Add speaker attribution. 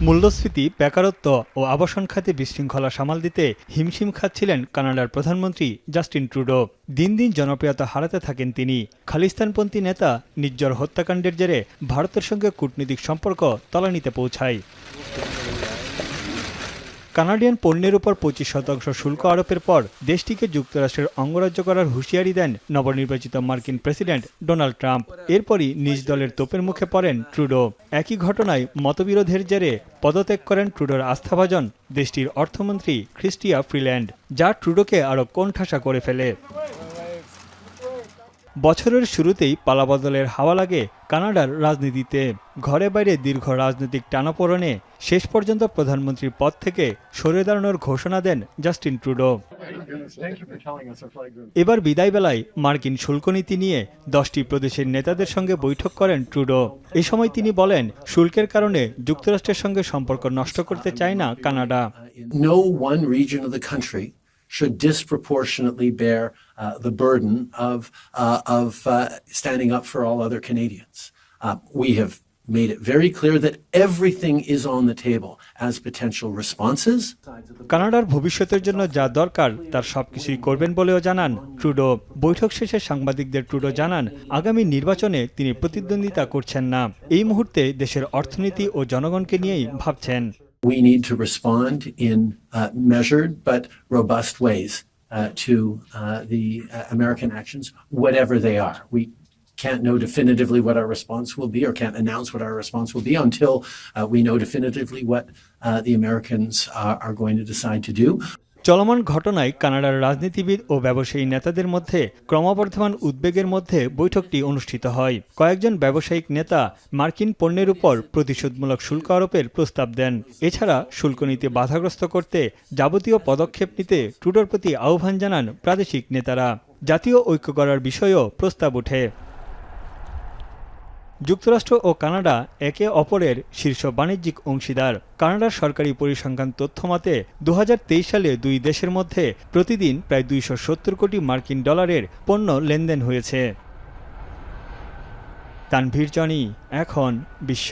Speaker 1: মূল্যস্ফীতি, বেকারত্ব ও আবাসন খাতে বিশৃঙ্খলা সামাল দিতে হিমশিম খাচ্ছিলেন কানাডার প্রধানমন্ত্রী জাস্টিন ট্রুডো। দিন দিন জনপ্রিয়তা হারাতে থাকেন তিনি। খালিস্তানপন্থী নেতা নির্ঝর হত্যাকাণ্ডের জেরে ভারতের সঙ্গে কূটনৈতিক সম্পর্ক তলানিতে পৌঁছায়। কানাডিয়ান পণ্যের উপর 25% শুল্ক আরোপের পর দেশটিকে যুক্তরাষ্ট্রের অঙ্গরাজ্য করার হুঁশিয়ারি দেন নবনির্বাচিত মার্কিন প্রেসিডেন্ট ডোনাল্ড ট্রাম্প। এরপরই নিজ দলের তোপের মুখে পড়েন ট্রুডো। একই ঘটনায় মতবিরোধের জেরে পদত্যাগ করেন ট্রুডোর আস্থাভাজন দেশটির অর্থমন্ত্রী ক্রিস্টিয়া ফ্রিল্যান্ড, যা ট্রুডোকে আরও কোণঠাসা করে ফেলে। বছরের শুরুতেই পালাবদলের হাওয়া লাগে কানাডার রাজনীতিতে। ঘরে বাইরে দীর্ঘ রাজনৈতিক টানাপোড়েনে শেষ পর্যন্ত প্রধানমন্ত্রীর পদ থেকে সরে দাঁড়ানোর ঘোষণা দেন জাস্টিন ট্রুডো। এবার বিদায়বেলায় মার্কিন শুল্ক নীতি নিয়ে 10টি প্রদেশের নেতাদের সঙ্গে বৈঠক করেন ট্রুডো। এ সময় তিনি বলেন, শুল্কের কারণে যুক্তরাষ্ট্রের সঙ্গে সম্পর্ক নষ্ট করতে চায় না Canada.
Speaker 2: No one region of the country should disproportionately bear the burden of standing up for all other Canadians. We have made it very clear that everything is on the table as potential responses.
Speaker 1: কানাডার ভবিষ্যতের জন্য যা দরকার তার সবকিছুই করবেন বলেও জানান ট্রুডো। বৈঠক শেষে সাংবাদিকদের ট্রুডো জানান, আগামী নির্বাচনে তিনি প্রতিদ্বন্দ্বিতা করছেন না। এই মুহূর্তে দেশের অর্থনীতি ও জনগণকে নিয়েই ভাবছেন।
Speaker 2: We need to respond in measured but robust ways to the American actions, whatever they are. We can't know definitively what our response will be, or can't announce what our response will be until we know definitively what the Americans are going to decide to do.
Speaker 1: চলমান ঘটনায় কানাডার রাজনীতিবিদ ও ব্যবসায়ী নেতাদের মধ্যে ক্রমবর্ধমান উদ্বেগের মধ্যে বৈঠকটি অনুষ্ঠিত হয়। কয়েকজন ব্যবসায়িক নেতা মার্কিন পণ্যের উপর প্রতিশোধমূলক শুল্ক আরোপের প্রস্তাব দেন। এছাড়া শুল্ক নীতি বাধাগ্রস্ত করতে যাবতীয় পদক্ষেপ নিতে ট্রুডোর প্রতি আহ্বান জানান প্রাদেশিক নেতারা। জাতীয় ঐক্য করার বিষয়েও প্রস্তাব ওঠে। যুক্তরাষ্ট্র ও কানাডা একে অপরের শীর্ষ বাণিজ্যিক অংশীদার। কানাডার সরকারি পরিসংখ্যান তথ্য মতে 2023 সালে দুই দেশের মধ্যে প্রতিদিন প্রায় 270 কোটি মার্কিন ডলারের পণ্য লেনদেন হয়েছে। তানভীর জনি, এখন বিশ্ব।